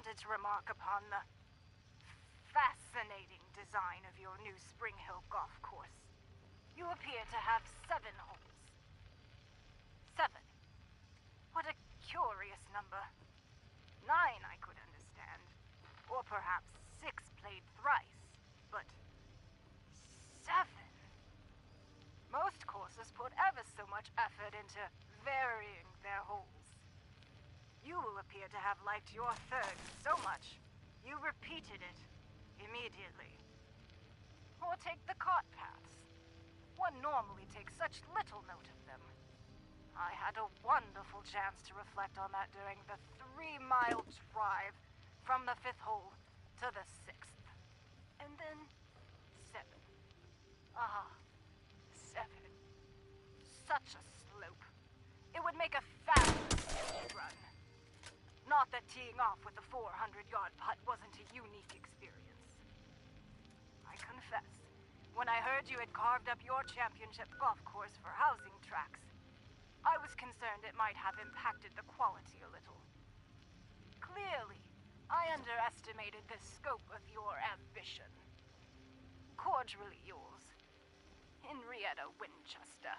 wanted to remark upon the fascinating design of your new Spring Hill golf course. You appear to have 7 holes. 7. What a curious number. 9 I could understand. Or perhaps 6 played thrice. But 7? Most courses put ever so much effort into varying their holes. You appear to have liked your 3rd so much, you repeated it immediately. Or take the cart paths. One normally takes such little note of them. I had a wonderful chance to reflect on that during the 3-mile drive from the 5th hole to the 6th. And then 7. 7. Such a slope. It would make a fabulous run. Not that teeing off with a 400-yard putt wasn't a unique experience. I confess, when I heard you had carved up your championship golf course for housing tracks, I was concerned it might have impacted the quality a little. Clearly, I underestimated the scope of your ambition. Cordially yours, Henrietta Winchester.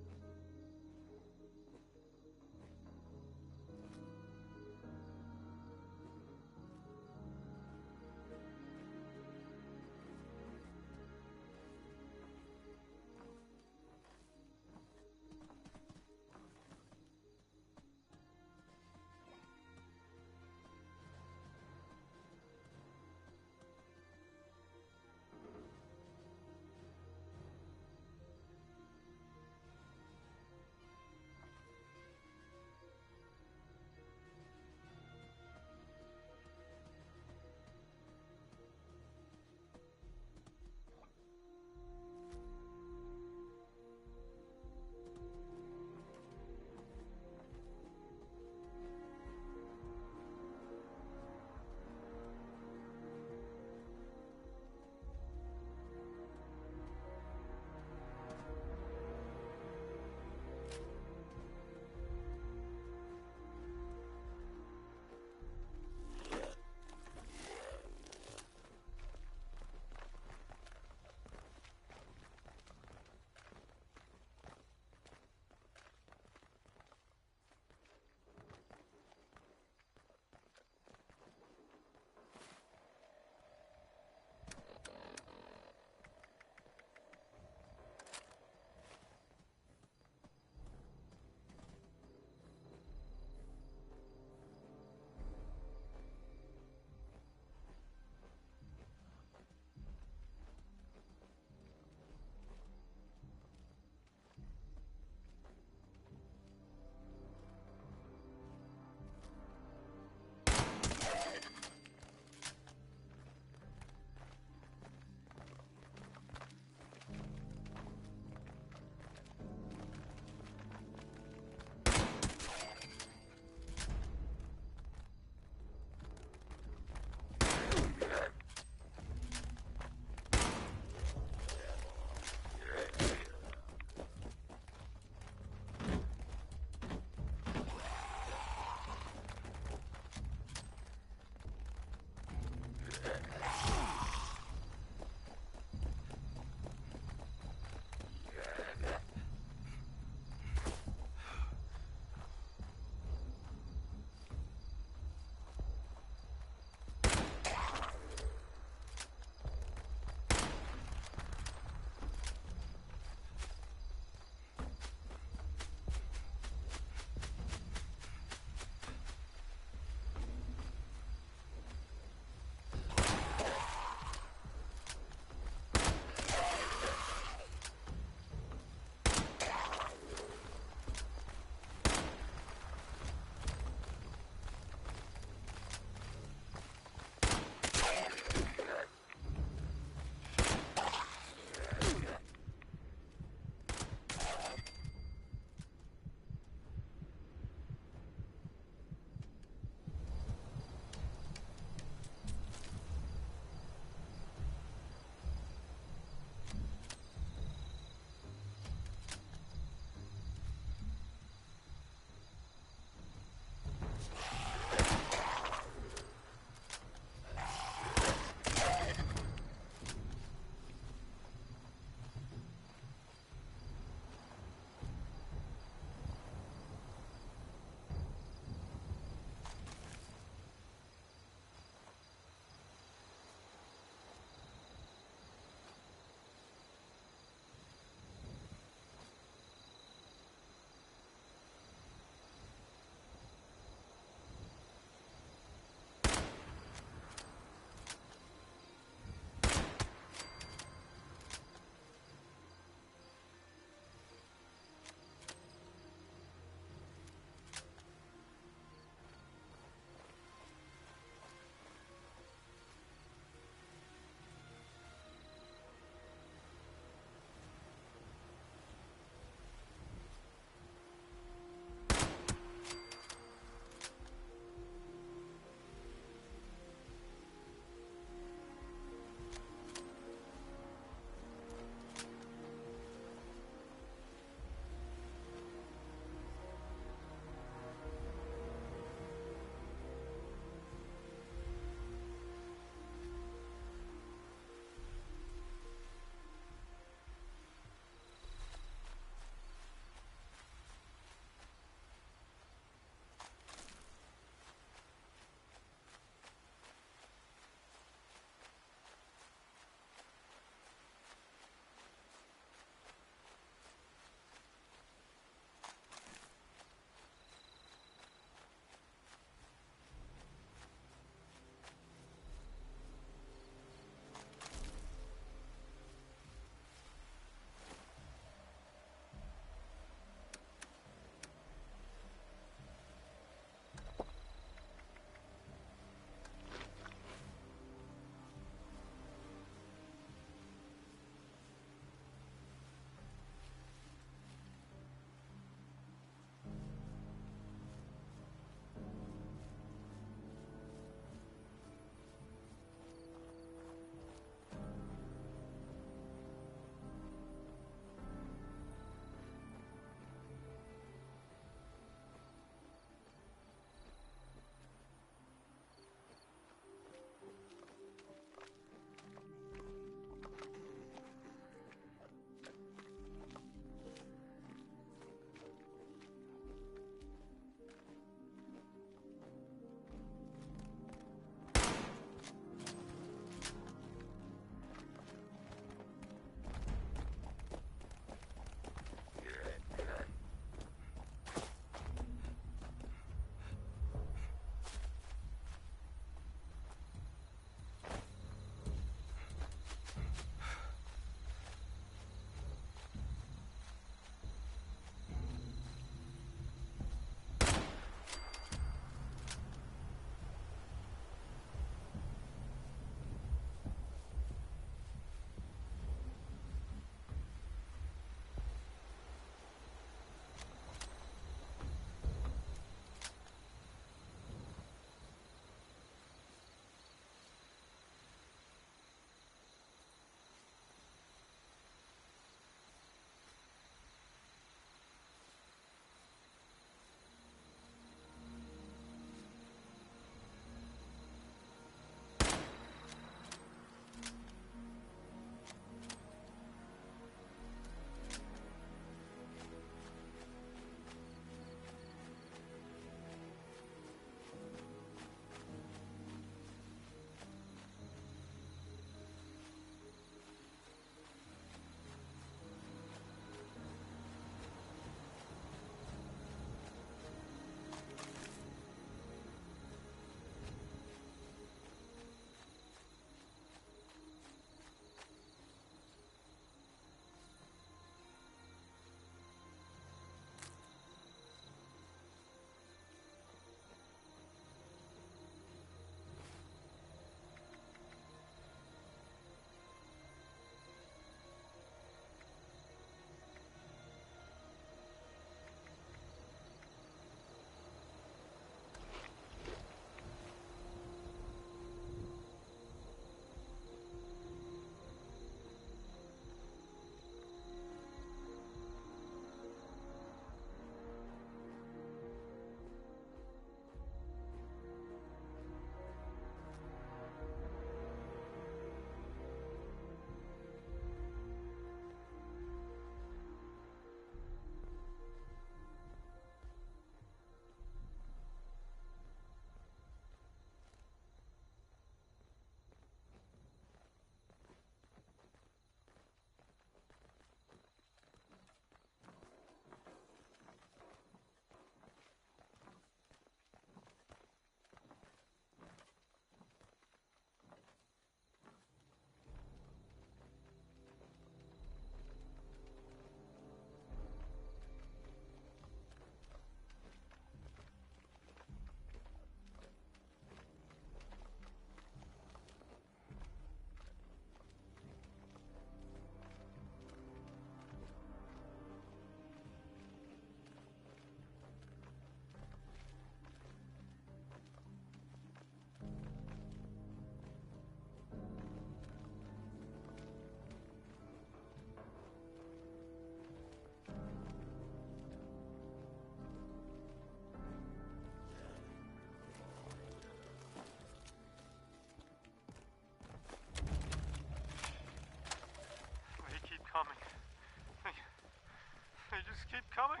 keep coming.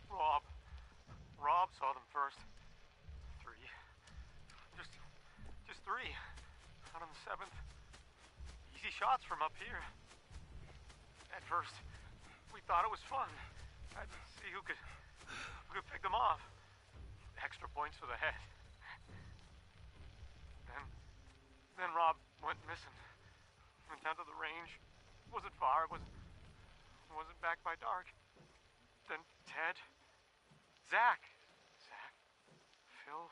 Rob. Rob saw them first. 3. Just 3. Out on the 7th. Easy shots from up here. At first, we thought it was fun. I'd see who could pick them off. Extra points for the head. Then Rob went missing. Went down to the range. Wasn't far. Wasn't back by dark. Then Ted. Zach. Phil.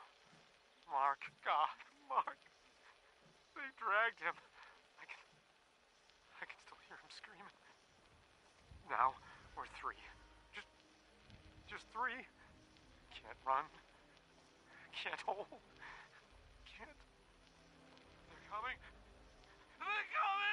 Mark. God, Mark. They dragged him. I can still hear him screaming. Now we're 3. Just 3. Can't run. Can't hold. Can't. They're coming. They're coming!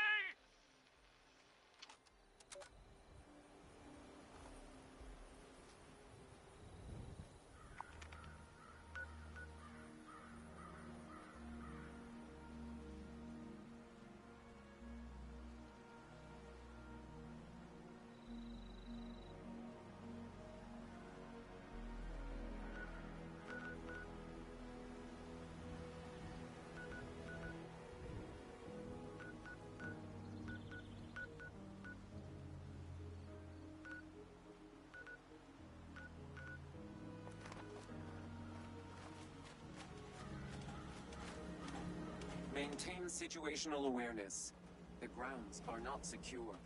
Maintain situational awareness. The grounds are not secure.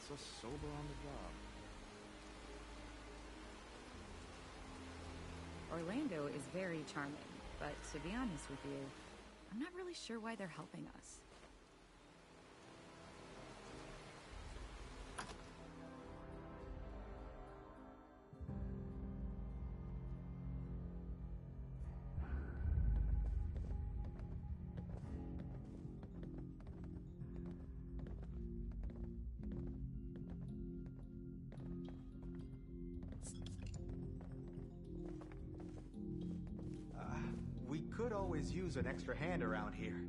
so sober on the job. Orlando is very charming, but to be honest with you, I'm not really sure why they're helping us. We could always use an extra hand around here.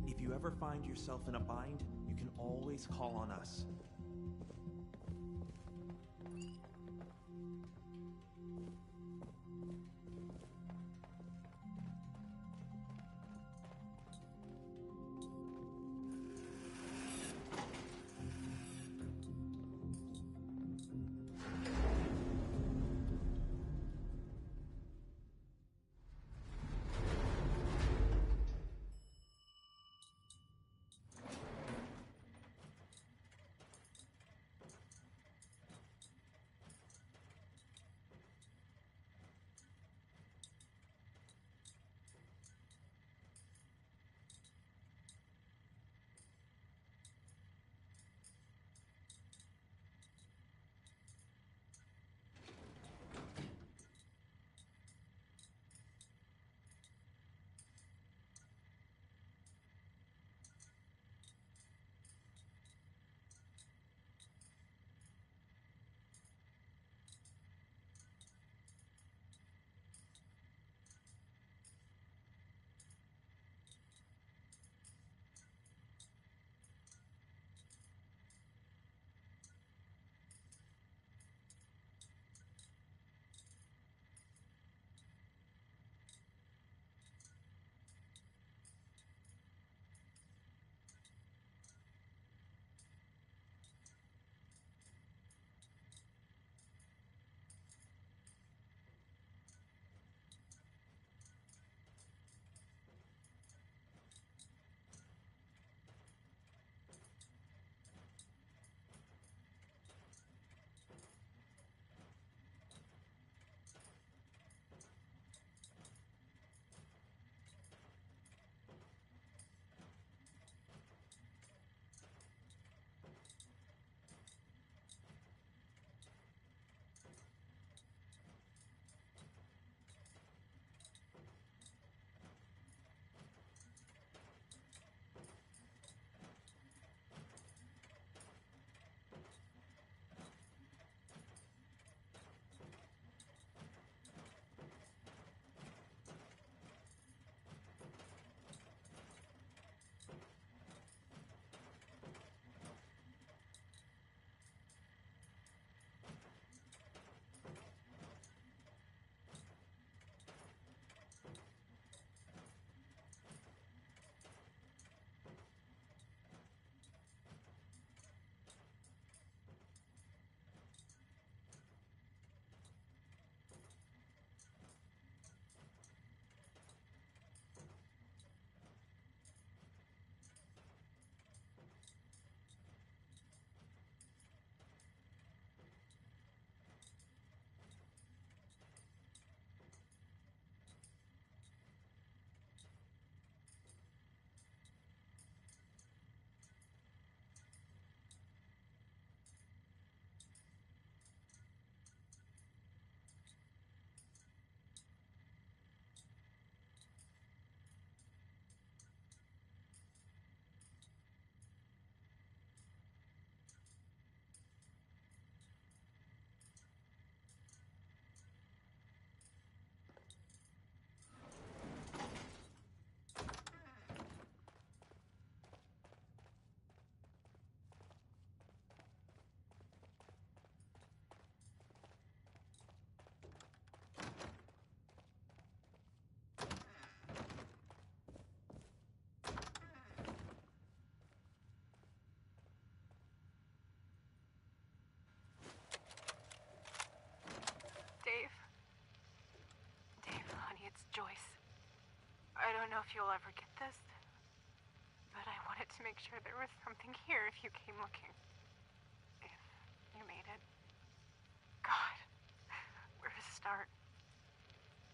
If you ever find yourself in a bind, you can always call on us. Joyce. I don't know if you'll ever get this, but I wanted to to make sure there was something here if you came looking. If you made it. God, where to start?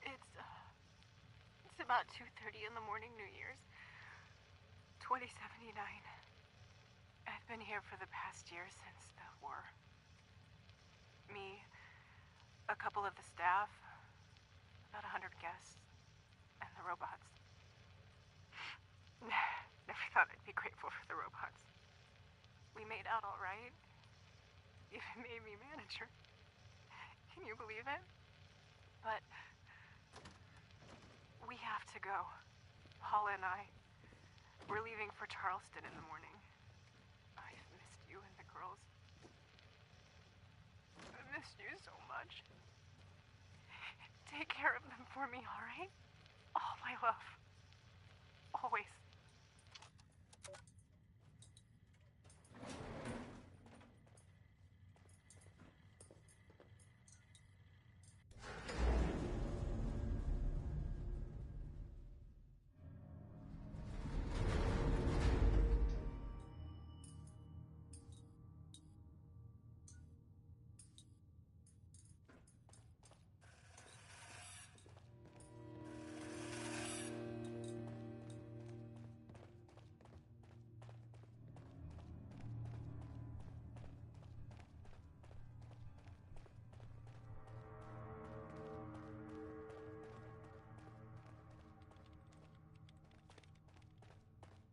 It's about 2:30 in the morning, New Year's, 2079. I've been here for the past year since the war. Me, a couple of the staff, about 100 guests, and the robots. Never thought I'd be grateful for the robots. We made out all right. Even made me manager. Can you believe it? But we have to go. Paula and I. We're leaving for Charleston in the morning. I've missed you and the girls. I've missed you so much. Take care of them for me, all right? All my love. Always.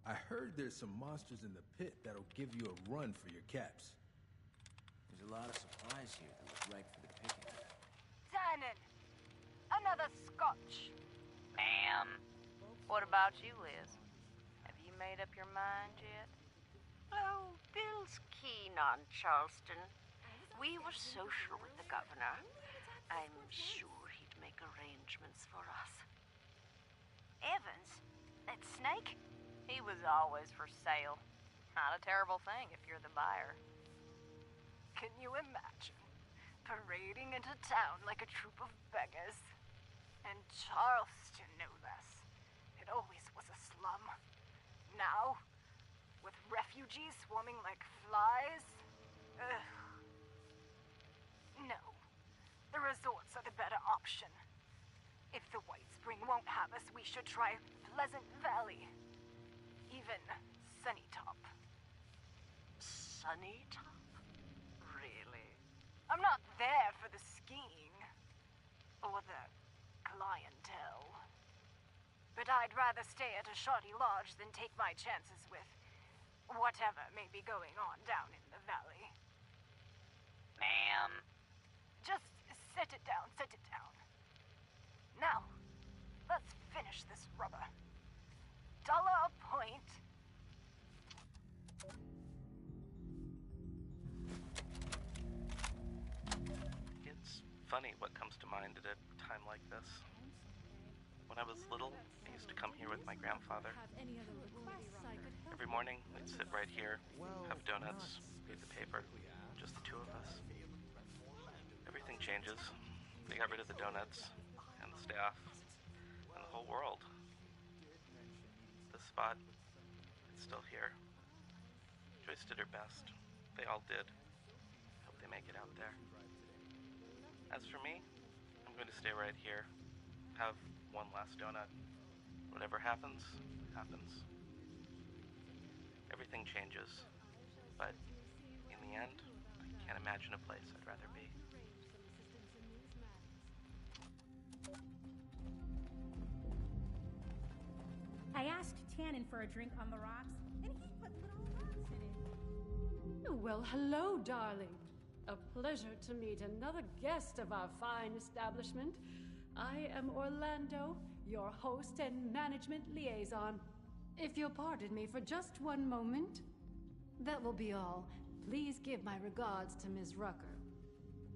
I heard there's some monsters in the pit that'll give you a run for your caps. There's a lot of supplies here that look ripe for the picking. Tannen! Another scotch! Ma'am. What about you, Liz? Have you made up your mind yet? Oh, Bill's keen on Charleston. We were social with the governor. I'm sure he'd make arrangements for us. Evans? That snake? He was always for sale. Not a terrible thing if you're the buyer. Can you imagine? Parading into town like a troop of beggars. And Charleston, no less. It always was a slum. Now, with refugees swarming like flies? Ugh. No. The resorts are the better option. If the White Spring won't have us, we should try Pleasant Valley. Even Sunnytop. Sunnytop? Really? I'm not there for the skiing. Or the clientele. But I'd rather stay at a shoddy lodge than take my chances with whatever may be going on down in the valley. Ma'am. Just set it down, set it down. Now, let's finish this rubber. $1 a point. It's funny what comes to mind at a time like this. When I was little, I used to come here with my grandfather. Every morning, we'd sit right here, have donuts, read the paper, just the two of us. Everything changes. They got rid of the donuts, and the staff, and the whole world. This spot, it's still here. Joyce did her best. They all did. Hope they make it out there. As for me, I'm going to stay right here. Have one last donut. Whatever happens, happens. Everything changes. But in the end, I can't imagine a place I'd rather be. I asked Tannen for a drink on the rocks, and he put little rocks in it. Well, hello, darling. A pleasure to meet another guest of our fine establishment. I am Orlando, your host and management liaison. If you'll pardon me for just one moment, that will be all. Please give my regards to Ms. Rucker.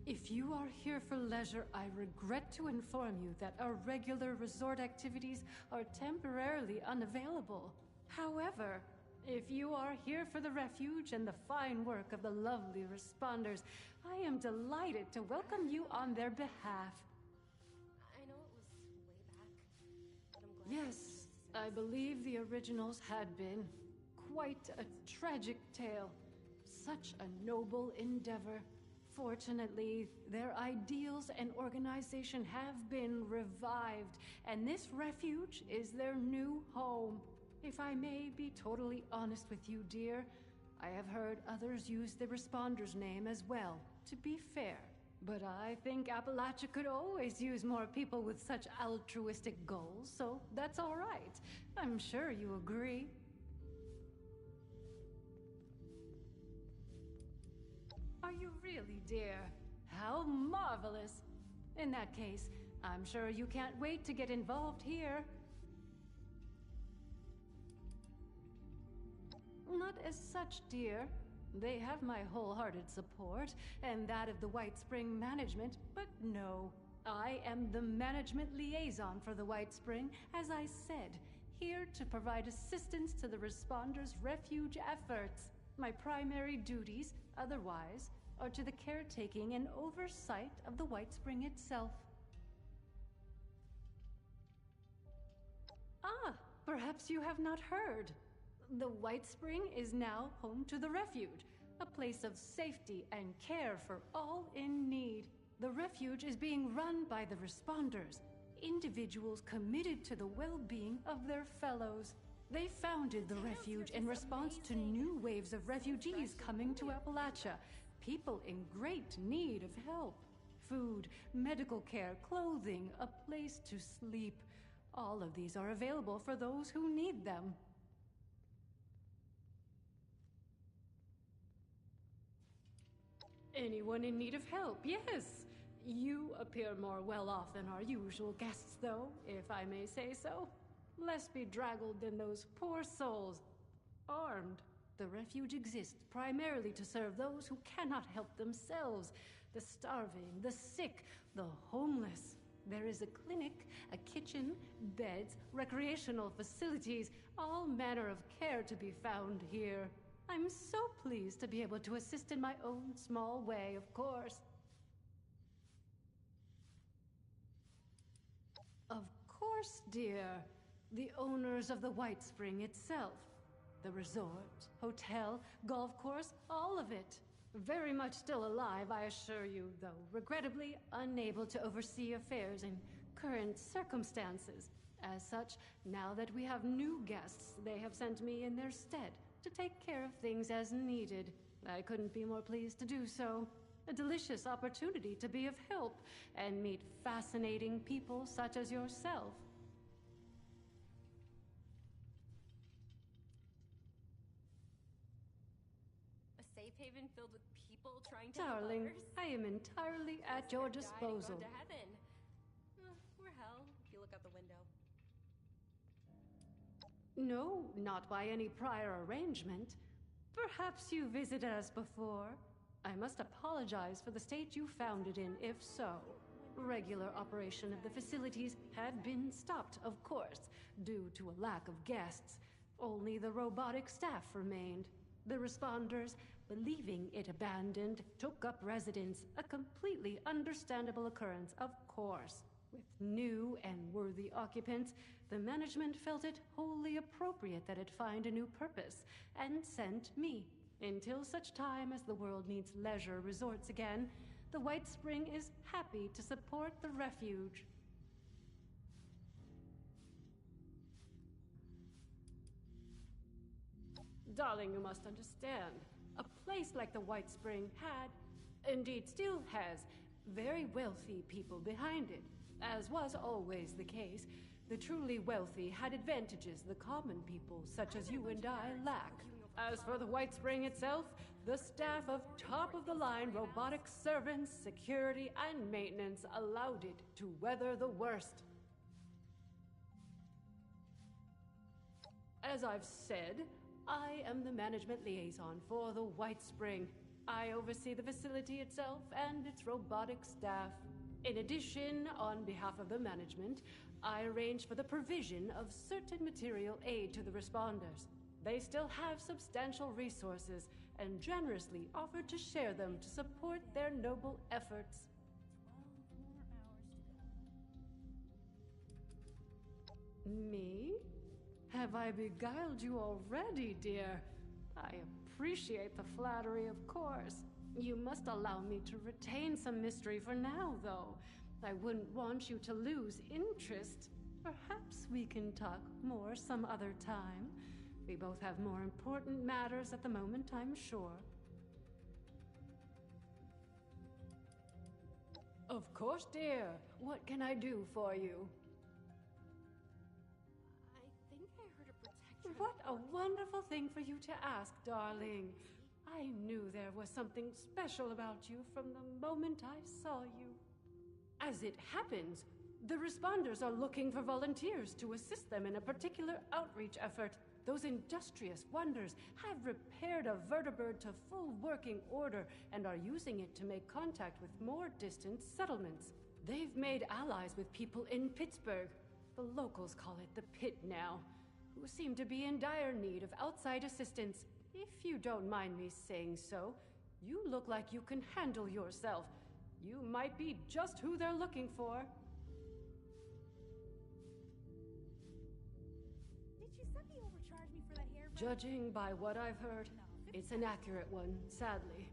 If you are here for leisure, I regret to inform you that our regular resort activities are temporarily unavailable. However, if you are here for the refuge and the fine work of the lovely responders, I am delighted to welcome you on their behalf. I know it was way back, but I'm glad. Yes, I believe the originals had been Quite a tragic tale. Such a noble endeavor. Fortunately, their ideals and organization have been revived, and this refuge is their new home. If I may be totally honest with you, dear, I have heard others use the Responder's name as well, to be fair. But I think Appalachia could always use more people with such altruistic goals, so that's all right. I'm sure you agree. Are you really, dear? How marvelous! In that case, I'm sure you can't wait to get involved here. Not as such, dear. They have my wholehearted support, and that of the White Spring management, but no. I am the management liaison for the White Spring, as I said, here to provide assistance to the Responders' refuge efforts. My primary duties, otherwise, are to the caretaking and oversight of the White Spring itself. Ah, perhaps you have not heard. The White Spring is now home to the Refuge, a place of safety and care for all in need. The Refuge is being run by the Responders, individuals committed to the well-being of their fellows. They founded the Refuge in response to new waves of refugees coming to Appalachia, people in great need of help. Food, medical care, clothing, a place to sleep. All of these are available for those who need them. Anyone in need of help, yes. You appear more well off than our usual guests, though, if I may say so. Less bedraggled than those poor souls. Armed. The refuge exists primarily to serve those who cannot help themselves. The starving, the sick, the homeless. There is a clinic, a kitchen, beds, recreational facilities, all manner of care to be found here. I'm so pleased to be able to assist in my own small way, of course. Of course, dear. The owners of the White Spring itself. The resort, hotel, golf course, all of it. Very much still alive, I assure you, though regrettably unable to oversee affairs in current circumstances. As such, now that we have new guests, they have sent me in their stead to take care of things as needed. I couldn't be more pleased to do so. A delicious opportunity to be of help and meet fascinating people such as yourself. A safe haven filled with people trying to Darling, help others? I am entirely at your disposal. To heaven. Or hell, if you look out the window. No, not by any prior arrangement. Perhaps you visited us before. I must apologize for the state you found it in, if so. Regular operation of the facilities had been stopped, of course, due to a lack of guests. Only the robotic staff remained. The Responders, believing it abandoned, took up residence, a completely understandable occurrence, of course. With new and worthy occupants, the management felt it wholly appropriate that it find a new purpose, and sent me. Until such time as the world needs leisure resorts again, the White Spring is happy to support the refuge. Darling, you must understand. A place like the White Spring had, indeed still has, very wealthy people behind it. As was always the case, the truly wealthy had advantages the common people, such as you and I, lack. As for the White Spring itself, the staff of top-of-the-line robotic servants, security, and maintenance allowed it to weather the worst. As I've said, I am the management liaison for the White Spring. I oversee the facility itself and its robotic staff. In addition, on behalf of the management, I arrange for the provision of certain material aid to the Responders. They still have substantial resources and generously offer to share them to support their noble efforts. 12 more hours to go. Me? Have I beguiled you already, dear? I appreciate the flattery, of course. You must allow me to retain some mystery for now, though. I wouldn't want you to lose interest. Perhaps we can talk more some other time. We both have more important matters at the moment, I'm sure. Of course, dear. What can I do for you? I think I heard a protector. What a wonderful thing for you to ask, darling. I knew there was something special about you from the moment I saw you. As it happens, the responders are looking for volunteers to assist them in a particular outreach effort. Those industrious wonders have repaired a vertibird to full working order and are using it to make contact with more distant settlements. They've made allies with people in Pittsburgh. The locals call it the Pit now, who seem to be in dire need of outside assistance. If you don't mind me saying so, you look like you can handle yourself. You might be just who they're looking for. Did you suddenly overcharge me for that hair? Judging by what I've heard, it's an accurate one, sadly.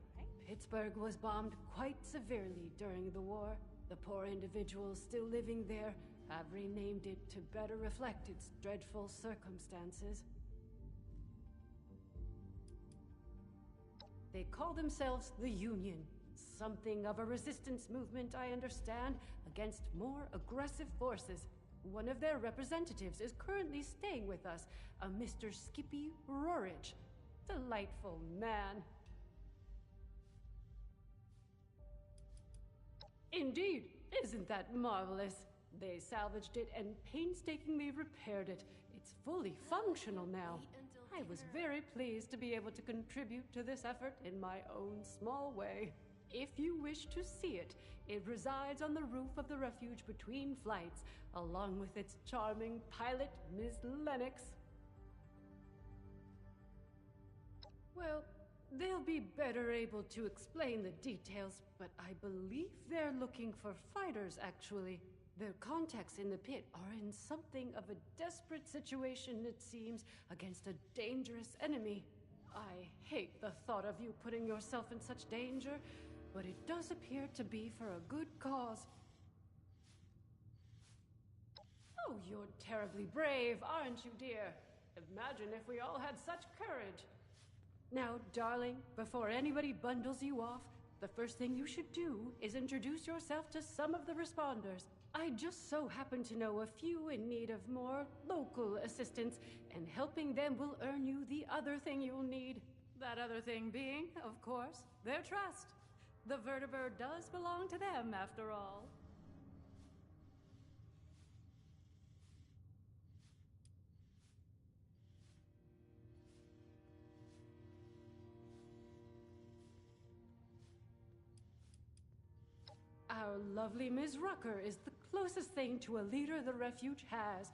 Pittsburgh was bombed quite severely during the war. The poor individuals still living there have renamed it to better reflect its dreadful circumstances. They call themselves the Union. Something of a resistance movement, I understand, against more aggressive forces. One of their representatives is currently staying with us, a Mr. Skippy Rorich. Delightful man. Indeed, isn't that marvelous? They salvaged it and painstakingly repaired it. It's fully functional now. I was very pleased to be able to contribute to this effort in my own small way. If you wish to see it, it resides on the roof of the refuge between flights, along with its charming pilot, Miss Lennox. Well, they'll be better able to explain the details, but I believe they're looking for fighters, actually. Their contacts in the Pit are in something of a desperate situation, it seems, against a dangerous enemy. I hate the thought of you putting yourself in such danger, but it does appear to be for a good cause. Oh, you're terribly brave, aren't you, dear? Imagine if we all had such courage. Now, darling, before anybody bundles you off, the first thing you should do is introduce yourself to some of the responders. I just so happen to know a few in need of more local assistance, and helping them will earn you the other thing you'll need. That other thing being, of course, their trust. The vertibird does belong to them, after all. Our lovely Ms. Rucker is the closest thing to a leader the refuge has,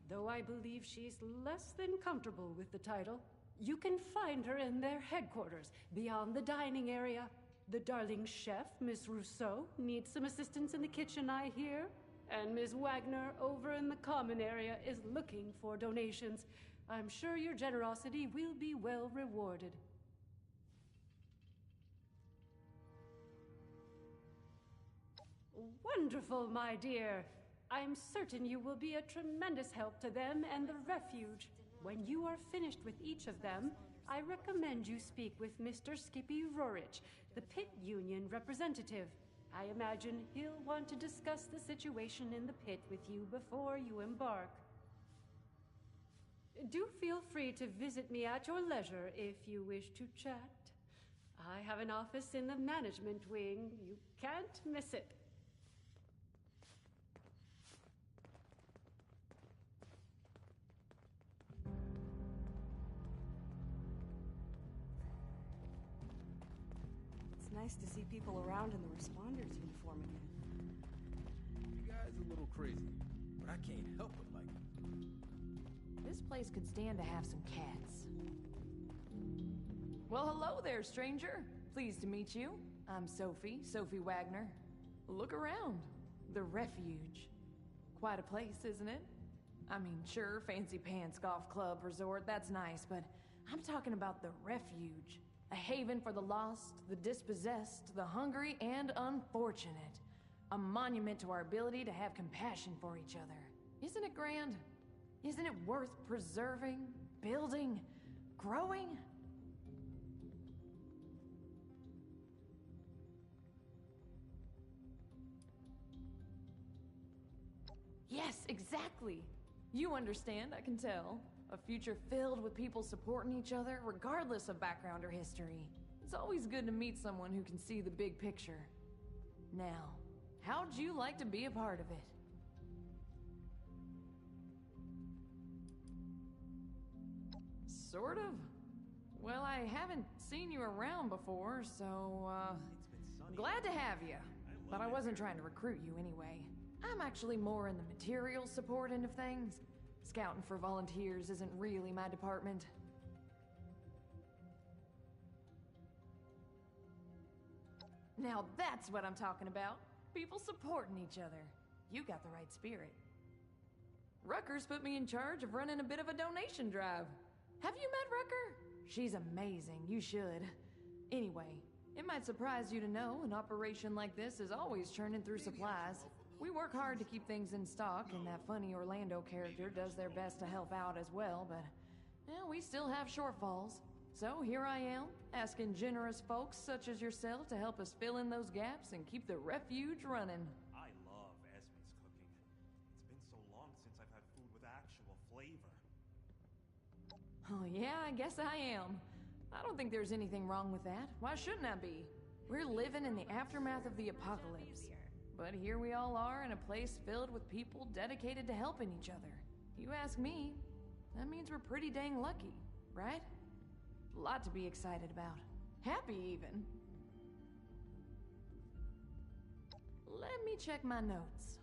though I believe she's less than comfortable with the title. You can find her in their headquarters, beyond the dining area. The darling chef, Miss Rousseau, needs some assistance in the kitchen, I hear. And Ms. Wagner, over in the common area, is looking for donations. I'm sure your generosity will be well rewarded. Wonderful, my dear. I'm certain you will be a tremendous help to them and the refuge. When you are finished with each of them, I recommend you speak with Mr. Skippy Rorich, the Pit Union representative. I imagine he'll want to discuss the situation in the pit with you before you embark. Do feel free to visit me at your leisure if you wish to chat. I have an office in the management wing. You can't miss it. Nice to see people around in the responders uniform again. You guys are a little crazy, but I can't help but like it. This place could stand to have some cats. Well, hello there, stranger. Pleased to meet you. I'm Sophie Wagner. Look around. The refuge. Quite a place, isn't it? I mean, sure, fancy pants golf club resort, that's nice, but I'm talking about the refuge. A haven for the lost, the dispossessed, the hungry, and unfortunate. A monument to our ability to have compassion for each other. Isn't it grand? Isn't it worth preserving, building, growing? Yes, exactly. You understand, I can tell. A future filled with people supporting each other, regardless of background or history. It's always good to meet someone who can see the big picture. Now, how'd you like to be a part of it? Sort of. Well, I haven't seen you around before, so, glad to have you. But I wasn't trying to recruit you anyway. I'm actually more in the material support end of things. Scouting for volunteers isn't really my department. Now that's what I'm talking about. People supporting each other. You got the right spirit. Rucker's put me in charge of running a bit of a donation drive. Have you met Rucker? She's amazing, you should. Anyway, it might surprise you to know an operation like this is always churning through supplies. We work hard to keep things in stock, and that funny Orlando character does their best to help out as well, but we still have shortfalls. So here I am, asking generous folks such as yourself to help us fill in those gaps and keep the refuge running. I love Esme's cooking. It's been so long since I've had food with actual flavor. Oh yeah, I guess I am. I don't think there's anything wrong with that. Why shouldn't I be? We're living in the aftermath of the apocalypse. But here we all are in a place filled with people dedicated to helping each other. You ask me, that means we're pretty dang lucky, right? A lot to be excited about. Happy, even. Let me check my notes.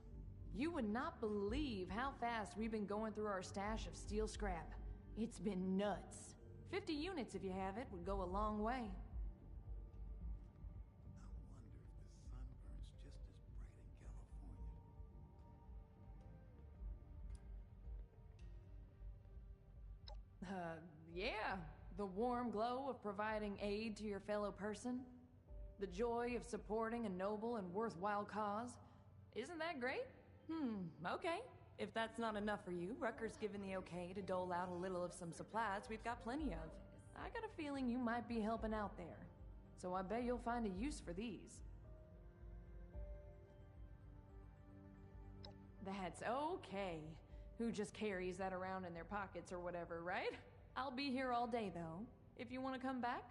You would not believe how fast we've been going through our stash of steel scrap. It's been nuts. 50 units, if you have it, would go a long way. Yeah. The warm glow of providing aid to your fellow person. The joy of supporting a noble and worthwhile cause. Isn't that great? Okay. If that's not enough for you, Rucker's given the okay to dole out a little of some supplies we've got plenty of. I got a feeling you might be helping out there. So I bet you'll find a use for these. That's okay. Who just carries that around in their pockets or whatever, right? I'll be here all day, though. If you want to come back,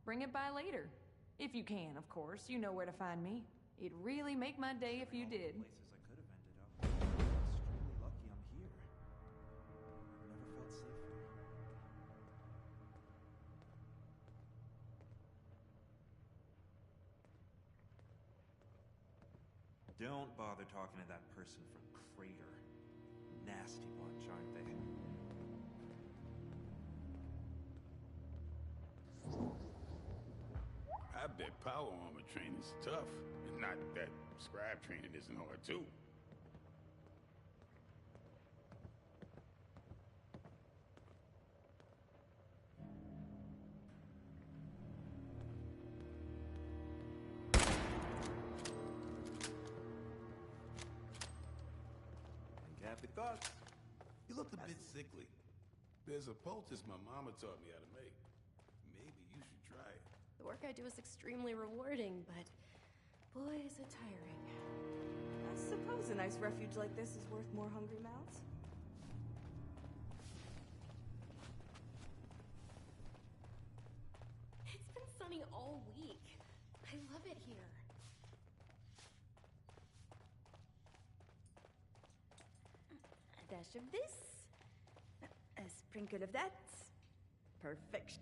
bring it by later. If you can, of course. You know where to find me. It'd really make my day if you did. Places I could have ended up. Extremely lucky I'm here. I've never felt safer. Don't bother talking to that person from Crater. Nasty bunch, aren't they? I bet power armor training's tough. And not that scribe training isn't hard, too. Happy thoughts. You look a bit sickly. There's a poultice my mama taught me how to make. Maybe you should try it. The work I do is extremely rewarding, but boy, is it tiring. I suppose a nice refuge like this is worth more hungry mouths. It's been sunny all week. I love it here. A dash of this. A sprinkle of that. Perfection.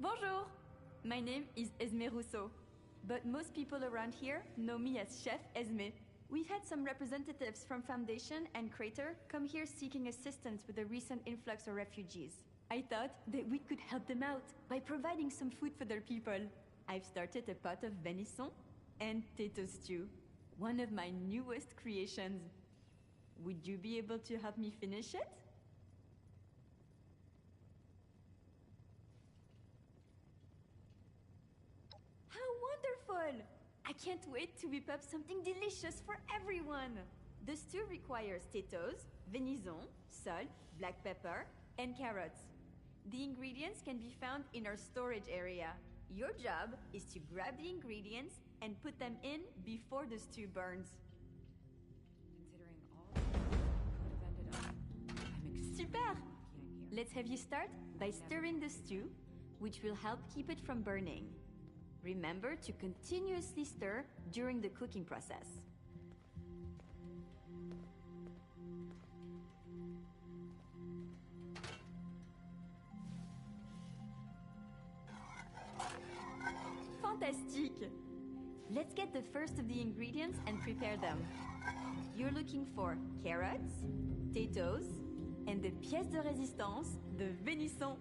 Bonjour. My name is Esme Rousseau, but most people around here know me as Chef Esme. We've had some representatives from Foundation and Crater come here seeking assistance with the recent influx of refugees. I thought that we could help them out by providing some food for their people. I've started a pot of venison and tato stew, one of my newest creations. Would you be able to help me finish it? How wonderful! I can't wait to whip up something delicious for everyone! The stew requires potatoes, venison, salt, black pepper, and carrots. The ingredients can be found in our storage area. Your job is to grab the ingredients and put them in before the stew burns. Considering all the could have ended up, I'm Super! Let's have you start by stirring the stew, which will help keep it from burning. Remember to continuously stir during the cooking process. Fantastique! Let's get the first of the ingredients and prepare them. You're looking for carrots, potatoes, and the pièce de résistance, the venison.